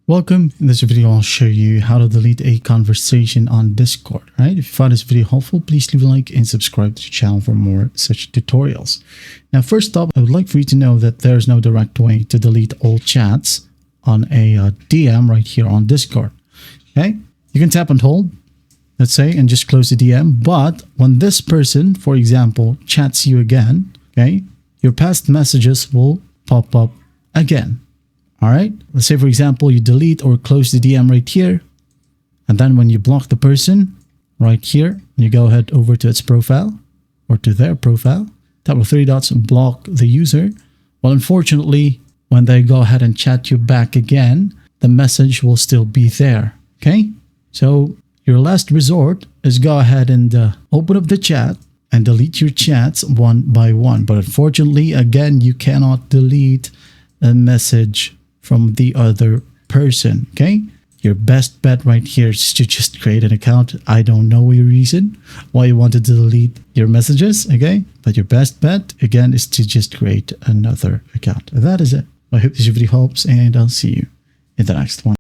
Welcome. In this video, I'll show you how to delete a conversation on Discord. Right? If you found this video helpful, please leave a like and subscribe to the channel for more such tutorials. Now, first up, I would like for you to know that there's no direct way to delete all chats on a DM right here on Discord. Okay? You can tap and hold, let's say, and just close the DM. But when this person, for example, chats you again, okay, your past messages will pop up again. All right, let's say, for example, you delete or close the DM right here. And then when you block the person right here, you go ahead over to its profile or to their profile, tap the three dots and block the user. Well, unfortunately, when they go ahead and chat you back again, the message will still be there. Okay, so your last resort is go ahead and open up the chat and delete your chats one by one. But unfortunately, again, you cannot delete a message from the other person. Okay, your best bet right here is to just create an account. I don't know your reason why you wanted to delete your messages, okay, but your best bet again is to just create another account. That is it. I hope this video helps, and I'll see you in the next one.